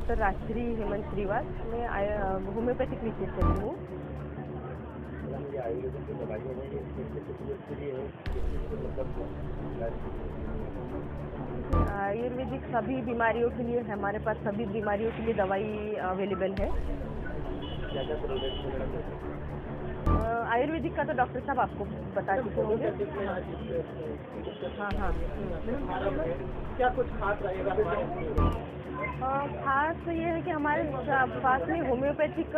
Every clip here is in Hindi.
डॉक्टर राजश्री हेमंत श्रीवास। मैं होम्योपैथिक विशेषज्ञ हूँ। आयुर्वेदिक सभी बीमारियों के लिए हमारे पास सभी बीमारियों के लिए दवाई अवेलेबल है। आयुर्वेदिक का तो डॉक्टर साहब आपको बता चुके होंगे। हाँ। क्या कुछ खास रहेगा? खास ये है कि हमारे पास में होम्योपैथिक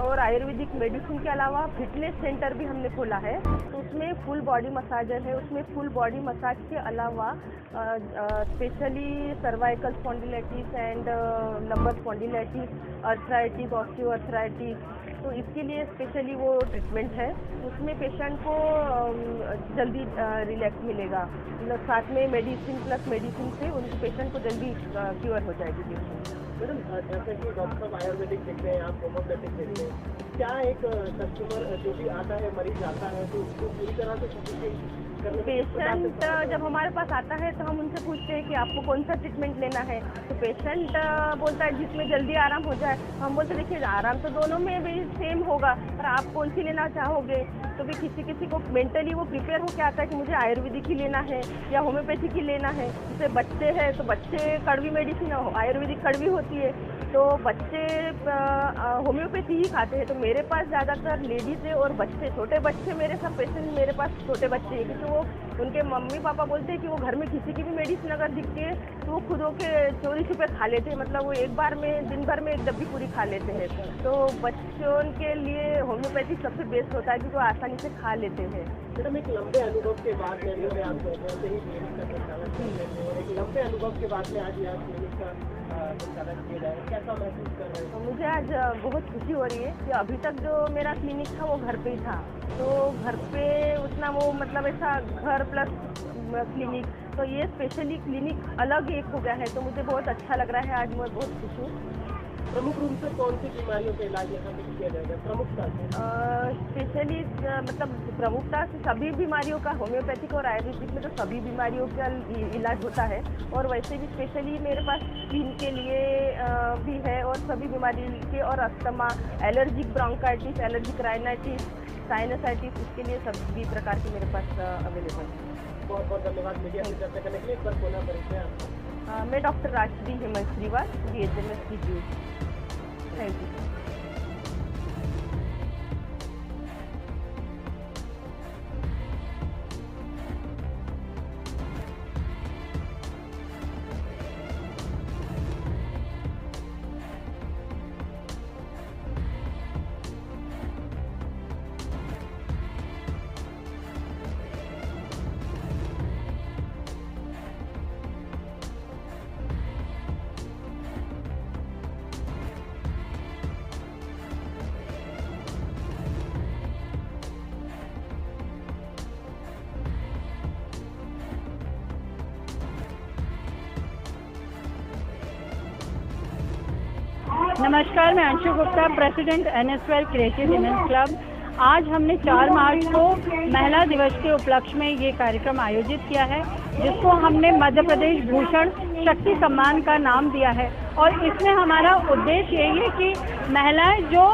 और आयुर्वेदिक मेडिसिन के अलावा फिटनेस सेंटर भी हमने खोला है। तो उसमें फुल बॉडी मसाजर है। उसमें फुल बॉडी मसाज के अलावा specially cervical spondylitis and lumbar spondylitis, arthritis, osteoarthritis, तो इसके लिए स्पेशली वो ट्रीटमेंट है। उसमें पेशेंट को जल्दी रिलैक्स मिलेगा। साथ में मेडिसिन प्लस मेडिसिन से उन पेशेंट को जल्दी क्योर हो जाएगी। मैडम, जैसे कि डॉक्टर आयुर्वेदिक देख रहे हैं, आप होम्योपैथिक देख रहे हैं, क्या एक कस्टमर जो भी आता है, मरीज आता है, तो उसको पूरी तरह से पेशेंट जब हमारे पास आता है तो हम उनसे पूछते हैं कि आपको कौन सा ट्रीटमेंट लेना है। तो पेशेंट बोलता है जिसमें जल्दी आराम हो जाए। हम बोलते देखिए आराम तो दोनों में भी सेम होगा, पर आप कौन सी लेना चाहोगे। तो भी किसी को मेंटली वो प्रिपेयर होकर आता है कि मुझे आयुर्वेदिक ही लेना है या होम्योपैथिक ही लेना है। जैसे बच्चे हैं तो बच्चे कड़वी मेडिसिन, आयुर्वेदिक कड़वी होती है, तो बच्चे होम्योपैथी ही खाते हैं। तो मेरे पास ज़्यादातर लेडीज़ है और बच्चे, छोटे बच्चे मेरे सब पेशेंट मेरे पास छोटे बच्चे हैं, क्योंकि वो उनके मम्मी पापा बोलते हैं कि वो घर में किसी की भी मेडिसिन अगर दिखती है तो वो खुद होके चोरी छुपे खा लेते हैं। मतलब वो एक बार में दिन भर में एक डब्बी पूरी खा लेते हैं। तो बच्चों के लिए होम्योपैथी सबसे बेस्ट होता है क्योंकि वो आसानी से खा लेते हैं। मैडम, एक लंबे अनुभव के बाद में आप एक लंबे अनुभव के बाद में आज यहाँ क्लिनिक का संचालन किया जाए, कैसा महसूस कर रहे हैं? मुझे आज बहुत खुशी हो रही है कि अभी तक जो मेरा क्लिनिक था वो घर पे ही था। तो घर पे उतना वो मतलब ऐसा घर प्लस क्लिनिक, तो ये स्पेशली क्लिनिक अलग एक हो गया है। तो मुझे बहुत अच्छा लग रहा है। आज मैं बहुत खुश हूँ। प्रमुख रूप से कौन सी बीमारियों का इलाज यहाँ पे किया जाएगा प्रमुखता से? स्पेशली मतलब प्रमुखता से सभी बीमारियों का, होम्योपैथिक और आयुर्वेदिक में तो सभी बीमारियों का इलाज होता है। और वैसे भी स्पेशली मेरे पास स्किन के लिए भी है और सभी बीमारी के, और asthma, allergic bronchitis, allergic rhinitis, sinusitis, इसके लिए सभी प्रकार के मेरे पास अवेलेबल है। बहुत बहुत धन्यवाद मीडिया से चर्चा करने के लिए। एक बार पुनः परिचय आपका। मैं डॉक्टर राजश्री हेमंत श्रीवास, BHMS की जी। Thank you. नमस्कार, मैं Anshu Gupta, president NS12 creative women's club. आज हमने 4 मार्च को महिला दिवस के उपलक्ष्य में ये कार्यक्रम आयोजित किया है, जिसको हमने मध्य प्रदेश भूषण शक्ति सम्मान का नाम दिया है। और इसमें हमारा उद्देश्य यही है कि महिलाएं जो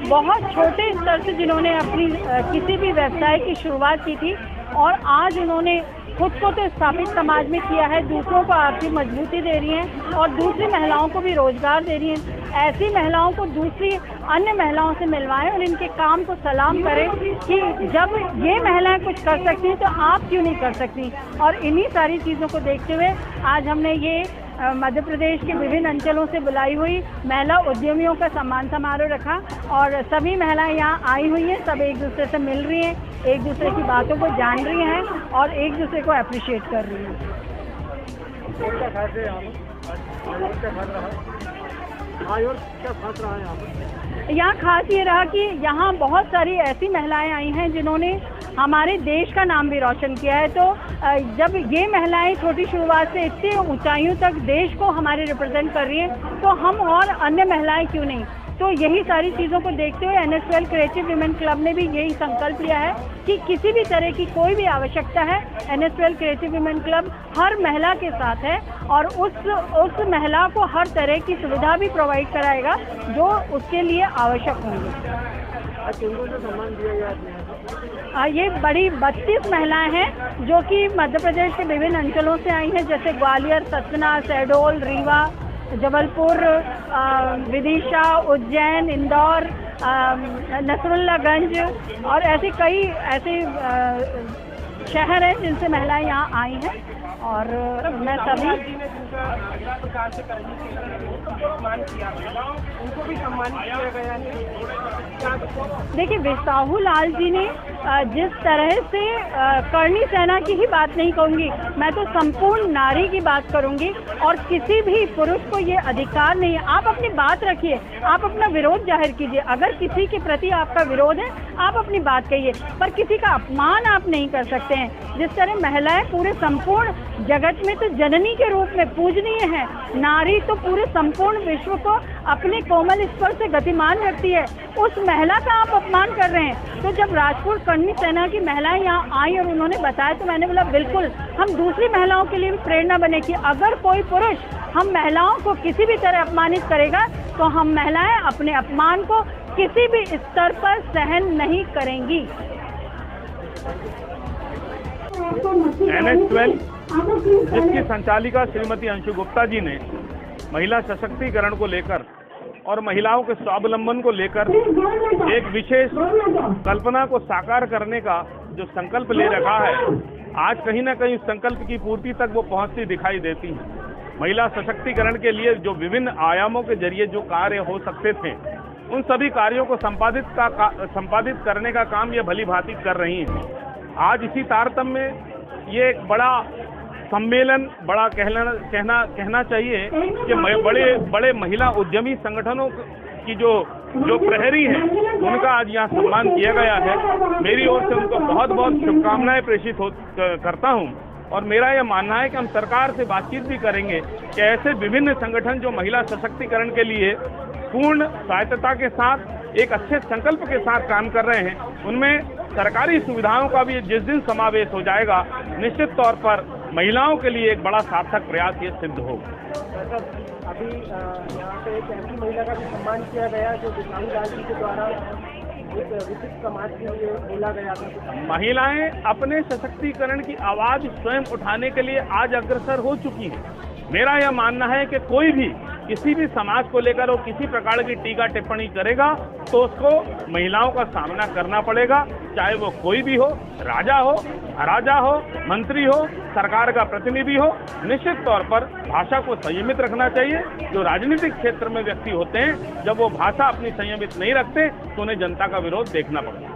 बहुत छोटे स्तर से जिन्होंने अपनी किसी भी व्यवसाय की शुरुआत की थी और आज उन्होंने खुद को तो स्थापित समाज में किया है, दूसरों को आर्थिक मजबूती दे रही हैं और दूसरी महिलाओं को भी रोजगार दे रही हैं। ऐसी महिलाओं को दूसरी अन्य महिलाओं से मिलवाएं और इनके काम को सलाम करें कि जब ये महिलाएं कुछ कर सकती हैं तो आप क्यों नहीं कर सकती। और इन्हीं सारी चीज़ों को देखते हुए आज हमने ये मध्य प्रदेश के विभिन्न अंचलों से बुलाई हुई महिला उद्यमियों का सम्मान समारोह रखा और सभी महिलाएं यहाँ आई हुई हैं। सब एक दूसरे से मिल रही हैं, एक दूसरे की बातों को जान रही हैं और एक दूसरे को अप्रिशिएट कर रही हैं। यहाँ खास ये रहा कि यहाँ बहुत सारी ऐसी महिलाएं आई हैं जिन्होंने हमारे देश का नाम भी रोशन किया है। तो जब ये महिलाएं छोटी शुरुआत से इतनी ऊंचाइयों तक देश को हमारे रिप्रेजेंट कर रही हैं, तो हम और अन्य महिलाएं क्यों नहीं। तो यही सारी चीज़ों को देखते हुए NSWL क्रिएटिव विमेन क्लब ने भी यही संकल्प लिया है कि किसी भी तरह की कोई भी आवश्यकता है, NSWL क्रिएटिव विमेन क्लब हर महिला के साथ है और उस महिला को हर तरह की सुविधा भी प्रोवाइड कराएगा जो उसके लिए आवश्यक होंगी। सम्मान दिया गया ये बड़ी 32 महिलाएं हैं जो कि मध्य प्रदेश के विभिन्न अंचलों से आई हैं, जैसे ग्वालियर, सतना, शहडोल, रीवा, जबलपुर, विदिशा, उज्जैन, इंदौर, नसरुल्लागंज और ऐसे कई शहर हैं जिनसे महिलाएं यहाँ आई हैं। और मैं सभी प्रकार से सम्मान किया गया, उनको भी सम्मानित किया गया है। देखिए, विसाहू लाल जी ने जिस तरह से करणी सेना की ही बात नहीं कहूँगी, मैं तो संपूर्ण नारी की बात करूँगी और किसी भी पुरुष को ये अधिकार नहीं है। आप अपनी बात रखिए, आप अपना विरोध जाहिर कीजिए, अगर किसी के प्रति आपका विरोध है आप अपनी बात कहिए, पर किसी का अपमान आप नहीं कर सकते हैं। जिस तरह महिलाएं पूरे संपूर्ण जगत में तो जननी के रूप में पूजनीय है, नारी तो पूरे संपूर्ण विश्व को अपने कोमल स्पर्श से गतिमान रखती है, उस महिला का आप अपमान कर रहे हैं। तो जब राजपूत करणी सेना की महिलाएं यहाँ आई और उन्होंने बताया तो मैंने बोला बिल्कुल हम दूसरी महिलाओं के लिए भी प्रेरणा बने कि अगर कोई पुरुष हम महिलाओं को किसी भी तरह अपमानित करेगा तो हम महिलाएं अपने अपमान को किसी भी स्तर पर सहन नहीं करेंगी। NSWL जिसकी संचालिका श्रीमती अंशु गुप्ता जी ने महिला सशक्तिकरण को लेकर और महिलाओं के स्वावलंबन को लेकर एक विशेष कल्पना को साकार करने का जो संकल्प ले रखा है, आज कहीं ना कहीं उस संकल्प की पूर्ति तक वो पहुंचती दिखाई देती है। महिला सशक्तिकरण के लिए जो विभिन्न आयामों के जरिए जो कार्य हो सकते थे, उन सभी कार्यों को संपादित करने का काम ये भली भांति कर रही हैं। आज इसी तारतम्य में ये एक बड़ा सम्मेलन, बड़ा कहना चाहिए कि बड़े महिला उद्यमी संगठनों की जो प्रहरी है उनका आज यहाँ सम्मान किया गया है। मेरी ओर से उनको बहुत बहुत शुभकामनाएं प्रेषित करता हूँ और मेरा यह मानना है कि हम सरकार से बातचीत भी करेंगे कि ऐसे विभिन्न संगठन जो महिला सशक्तिकरण के लिए पूर्ण स्वायत्तता के साथ एक अच्छे संकल्प के साथ काम कर रहे हैं, उनमें सरकारी सुविधाओं का भी जिस दिन समावेश हो जाएगा, निश्चित तौर पर महिलाओं के लिए एक बड़ा सार्थक प्रयास ये सिद्ध होगा। अभी यहाँ पे एक ऐसी महिला का भी सम्मान किया गया जो विसाहू लाल जी के द्वारा एक विशिष्ट समाज के लिए बोला गया था। महिलाएं अपने सशक्तिकरण की आवाज स्वयं उठाने के लिए आज अग्रसर हो चुकी हैं। मेरा यह मानना है कि कोई भी किसी भी समाज को लेकर वो किसी प्रकार की टीका टिप्पणी करेगा तो उसको महिलाओं का सामना करना पड़ेगा, चाहे वो कोई भी हो, राजा हो, महाराजा हो, मंत्री हो, सरकार का प्रतिनिधि हो। निश्चित तौर पर भाषा को संयमित रखना चाहिए। जो राजनीतिक क्षेत्र में व्यक्ति होते हैं, जब वो भाषा अपनी संयमित नहीं रखते तो उन्हें जनता का विरोध देखना पड़ता है।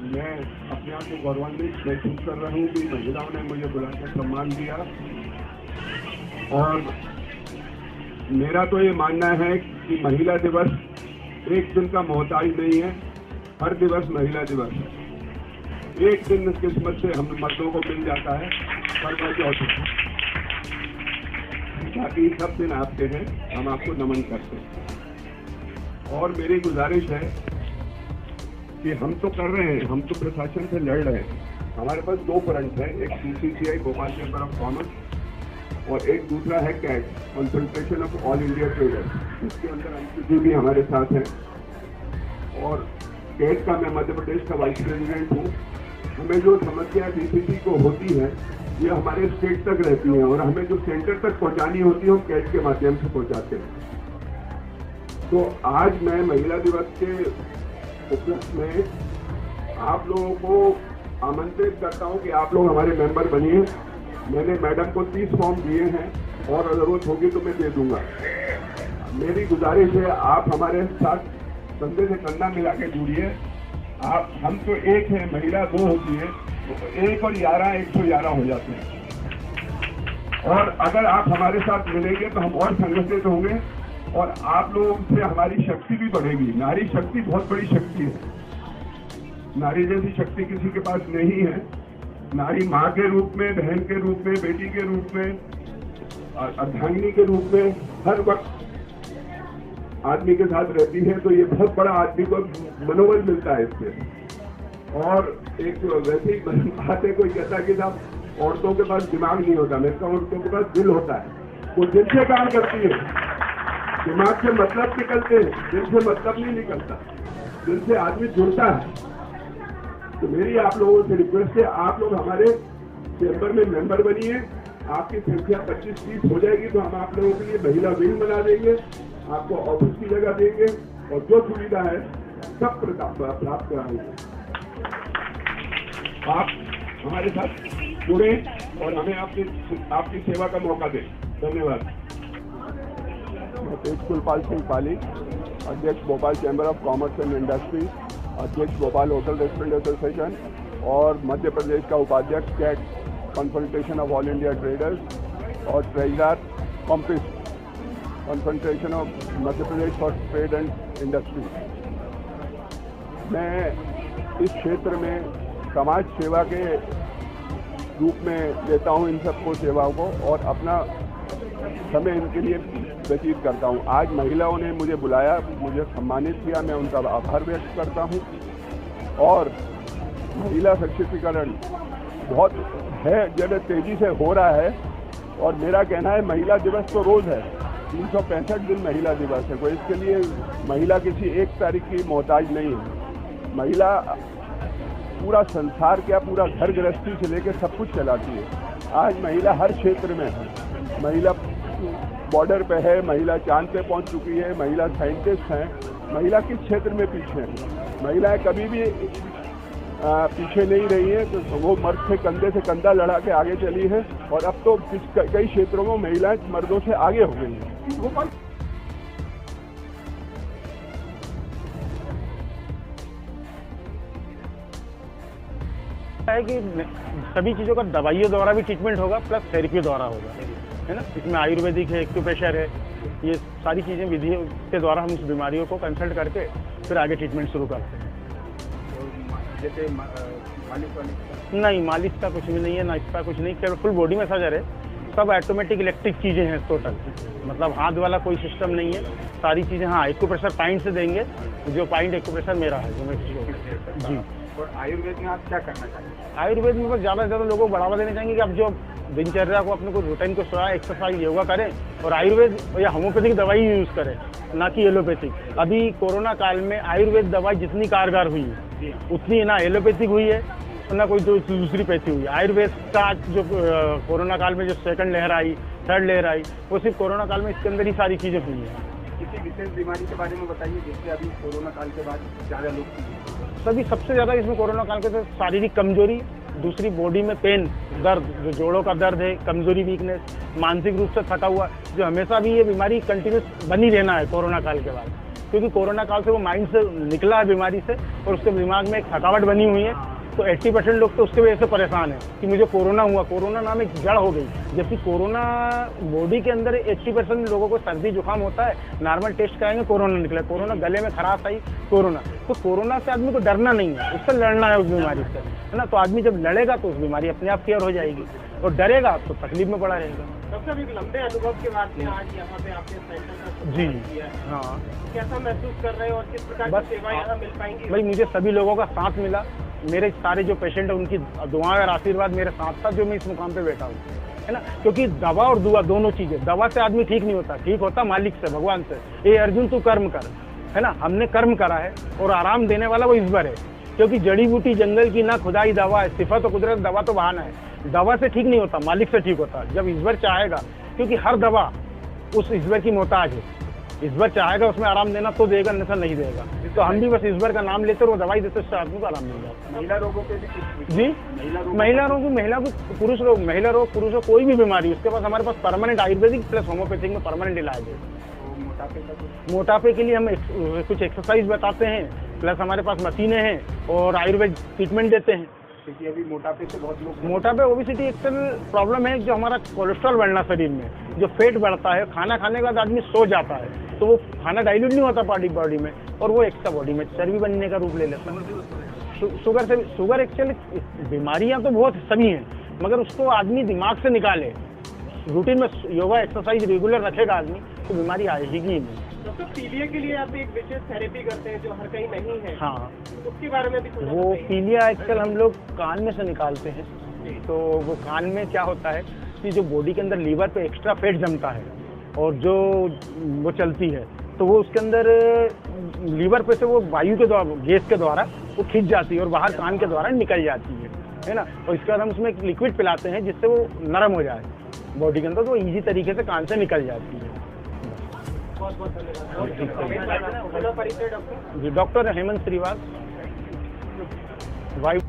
मैं अपने आप को गौरवान्वित महसूस कर रहा हूँ कि महिलाओं ने मुझे बुलाकर सम्मान दिया और मेरा तो ये मानना है कि महिला दिवस एक दिन का मोहताज नहीं है, हर दिवस महिला दिवस है। एक दिन किस्मत से हम मर्दों को मिल जाता है, करवा चौथ, बाकी सब दिन आपके हैं, हम आपको नमन करते हैं। और मेरी गुजारिश है कि हम तो कर रहे हैं, हम तो प्रशासन से लड़ रहे हैं। हमारे पास दो फ्रंट हैं, एक CCCI Bhopal chamber of commerce और एक दूसरा है CAT, concentration of all India traders, जिसके अंदर MCG भी हमारे साथ हैं। और कैट का मैं मध्य प्रदेश का वाइस प्रेसिडेंट हूँ। हमें जो समस्या DCC को होती है ये हमारे स्टेट तक रहती है और हमें जो सेंटर तक पहुँचानी होती है वो कैट के माध्यम से पहुँचाते हैं। तो आज मैं महिला दिवस के उपलक्ष्य में आप लोगों को आमंत्रित करता हूं कि आप लोग हमारे मेंबर बनिए। मैंने मैडम को 30 फॉर्म दिए हैं और जरूरत होगी तो मैं दे दूंगा। मेरी गुजारिश है आप हमारे साथ कंधे से कंधा मिला के जुड़िए। हम तो एक हैं, महिला दो होती है, तो 1 और 11 111 हो जाते हैं। और अगर आप हमारे साथ मिलेंगे तो हम और संगठित होंगे और आप लोगों से हमारी शक्ति भी बढ़ेगी। नारी शक्ति बहुत बड़ी शक्ति है। नारी जैसी शक्ति किसी के पास नहीं है। नारी माँ के रूप में, बहन के रूप में, बेटी के रूप में, अर्धांगिनी के रूप में हर वक्त आदमी के साथ रहती है। तो ये बहुत बड़ा आदमी को मनोबल मिलता है इससे। और एक वैसे ही बात है, कोई कहता है कि साहब औरतों के पास दिमाग नहीं होता। मैं कहता हूँ औरतों के पास दिल होता है। वो दिल से काम करती है। दिमाग से मतलब निकलते हैं, दिल से मतलब नहीं निकलता। दिल से आदमी जुड़ता है। तो मेरी आप लोगों से रिक्वेस्ट है, आप लोग हमारे चैम्बर में मेंबर बनिए। आपकी संख्या 25-30 हो जाएगी तो हम आप लोगों के लिए महिला विंग बना देंगे, आपको ऑफिस की जगह देंगे और जो सुविधा है सब प्राप्त कराएंगे। आप हमारे साथ जुड़े और हमें आपकी सेवा का मौका दें। धन्यवाद। मैं तेजकुलपाल सिंह पाली, अध्यक्ष Bhopal chamber of commerce and industry, अध्यक्ष भोपाल होटल रेस्टोरेंट एसोसिएशन और मध्य प्रदेश का उपाध्यक्ष CAIT Confederation of all India Traders और ट्रेजरर कॉम्पिस Confederation of Madhya Pradesh for Trade and Industry. मैं इस क्षेत्र में समाज सेवा के रूप में देता हूं इन सबको सेवाओं को और अपना समय इनके लिए व्यतीत करता हूं। आज महिलाओं ने मुझे बुलाया, मुझे सम्मानित किया, मैं उनका आभार व्यक्त करता हूं। और महिला सशक्तिकरण बहुत है, जब तेजी से हो रहा है। और मेरा कहना है महिला दिवस तो रोज है, 365 दिन महिला दिवस है। कोई इसके लिए महिला किसी एक तारीख की मोहताज नहीं है। महिला पूरा संसार क्या, पूरा घर गृहस्थी से लेकर सब कुछ चलाती है। आज महिला हर क्षेत्र में है। महिला बॉर्डर पे है, महिला चांद पे पहुंच चुकी है, महिला साइंटिस्ट हैं। महिला किस क्षेत्र में पीछे है? महिलाएं कभी भी पीछे नहीं रही है। तो वो मर्द से कंधा लड़ा के आगे चली है और अब तो कई क्षेत्रों में महिलाएं मर्दों से आगे हो गई हैं। है कि सभी चीज़ों का दवाइयों द्वारा भी ट्रीटमेंट होगा प्लस थेरेपी द्वारा होगा, है ना। इसमें आयुर्वेदिक है, एक्यूप्रेशर है, ये सारी चीज़ें विधियों के द्वारा हम उस बीमारियों को कंसल्ट करके फिर आगे ट्रीटमेंट शुरू करते हैं। जैसे मालिश नहीं, मालिश का कुछ भी नहीं है, ना इसका कुछ नहीं, केवल फुल बॉडी मसाजर है। सब ऑटोमेटिक इलेक्ट्रिक चीज़ें हैं टोटल, मतलब हाथ वाला कोई सिस्टम नहीं है। सारी चीज़ें, हाँ एक्यूप्रेशर पॉइंट से देंगे, जो पॉइंट एक्यूप्रेशर मेरा है जो मैं जी। और आयुर्वेद में आप क्या करना चाहिए? आयुर्वेद में बस ज़्यादा से ज़्यादा लोगों को बढ़ावा देना चाहेंगे कि आप जो दिनचर्या को अपने को रूटीन को सोया, एक्सरसाइज, योगा करें और आयुर्वेद या होम्योपैथिक दवाई यूज़ करें, ना कि एलोपैथिक। अभी कोरोना काल में आयुर्वेद दवाई जितनी कारगर हुई है उतनी ना एलोपैथिक हुई है ना कोई दूसरी पैथी हुई है। आयुर्वेद का जो कोरोना काल में जो सेकंड लहर आई, थर्ड लहर आई, वो सिर्फ कोरोना काल में इसके अंदर ही सारी चीज़ें हुई हैं। किसी विशेष बीमारी के बारे में बताइए जिससे अभी कोरोना काल के बाद ज़्यादा लोग सभी सबसे ज़्यादा इसमें कोरोना काल के शारीरिक कमजोरी, दूसरी बॉडी में पेन, दर्द, जो जोड़ों का दर्द है, कमजोरी, वीकनेस, मानसिक रूप से थका हुआ, जो हमेशा भी ये बीमारी कंटिन्यूस बनी रहना है कोरोना काल के बाद, क्योंकि कोरोना काल से वो माइंड से निकला है बीमारी से और उसके दिमाग में एक थकावट बनी हुई है। तो 80% लोग तो उसके वजह से परेशान हैं कि मुझे कोरोना हुआ, कोरोना नाम एक जड़ हो गई। जबकि कोरोना बॉडी के अंदर 80% लोगों को सर्दी जुकाम होता है, नॉर्मल टेस्ट कराएंगे कोरोना निकला, कोरोना गले में खराश आई कोरोना। तो कोरोना से आदमी को डरना नहीं है, उससे लड़ना है उस बीमारी से, है ना। तो आदमी जब लड़ेगा तो उस बीमारी अपने आप क्लियर हो जाएगी और डरेगा तो तकलीफ में पड़ा रहेगा। डॉक्टर एक लंबे अनुभव के बाद में आज यहाँ पे आपने सेंटर का जी किया है। हाँ, कैसा महसूस कर रहे हैं और किस प्रकार बस की सेवा यहाँ मिल पाएंगी? भाई मुझे सभी लोगों का साथ मिला, मेरे सारे जो पेशेंट हैं उनकी दुआएं और आशीर्वाद मेरे साथ साथ जो मैं इस मुकाम पे बैठा हूँ, है ना। क्योंकि दवा और दुआ दोनों चीज़ें, दवा से आदमी ठीक नहीं होता, ठीक होता मालिक से, भगवान से। ये अर्जुन तू कर्म कर, है ना। हमने कर्म करा है और आराम देने वाला वो ईश्वर है, क्योंकि जड़ी बूटी जंगल की ना खुदाई दवा है, सिफत और कुदरत, दवा तो बहाना है। दवा से ठीक नहीं होता, मालिक से ठीक होता जब ईश्वर चाहेगा, क्योंकि हर दवा उस ईश्वर की मोहताज है। ईश्वर चाहेगा उसमें आराम देना तो देगा, नहीं तो नहीं देगा। तो हम भी बस ईश्वर का नाम लेते और वो दवाई देते, उससे आदमी को आराम मिल जाता है। महिला रोगों के भी कुछ जी, महिला रोग, पुरुष रोग, महिला रोग, पुरुष रोग, कोई भी बीमारी उसके पास हमारे पास परमानेंट आयुर्वेदिक प्लस होम्योपैथिक में परमानेंट इलाज है। मोटापे का कुछ? मोटापे के लिए हम कुछ एक्सरसाइज बताते हैं, प्लस हमारे पास मशीनें हैं और आयुर्वेद ट्रीटमेंट देते हैं। क्योंकि अभी मोटापे से बहुत लोग मोटापे ओबेसिटी एक प्रॉब्लम है जो हमारा कोलेस्ट्रॉल बढ़ना शरीर में, जो फेट बढ़ता है, खाना खाने के बाद आदमी सो जाता है तो वो खाना डाइल्यूट नहीं होता बॉडी में और वो एक्स्ट्रा बॉडी में चर्बी बनने का रूप ले लेता है। शुगर एक्चुअली बीमारियां तो बहुत सभी हैं, मगर उसको आदमी दिमाग से निकाले, रूटीन में योगा एक्सरसाइज रेगुलर रखेगा आदमी तो बीमारी आएगी ही नहीं। डॉक्टर पीलिया के लिए आप एक विशेष थेरेपी करते हैं जो हर कहीं नहीं है, हाँ, उसके बारे में भी थोड़ा वो बताइए। पीलिया एक्चुअल हम लोग कान में से निकालते हैं। तो वो कान में क्या होता है कि जो बॉडी के अंदर लीवर पे एक्स्ट्रा फैट जमता है और जो वो चलती है तो वो उसके अंदर लीवर पे से वो वायु के द्वारा, गैस के द्वारा वो खिंच जाती है और बाहर कान के द्वारा निकल जाती है ना। और इसके बाद हम उसमें एक लिक्विड पिलाते हैं जिससे वो नरम हो जाए बॉडी के अंदर, तो ईजी तरीके से कान से निकल जाती है। बहुत बहुत धन्यवाद। परिचय डॉक्टर जी, डॉक्टर हेमंत श्रीवास, वायु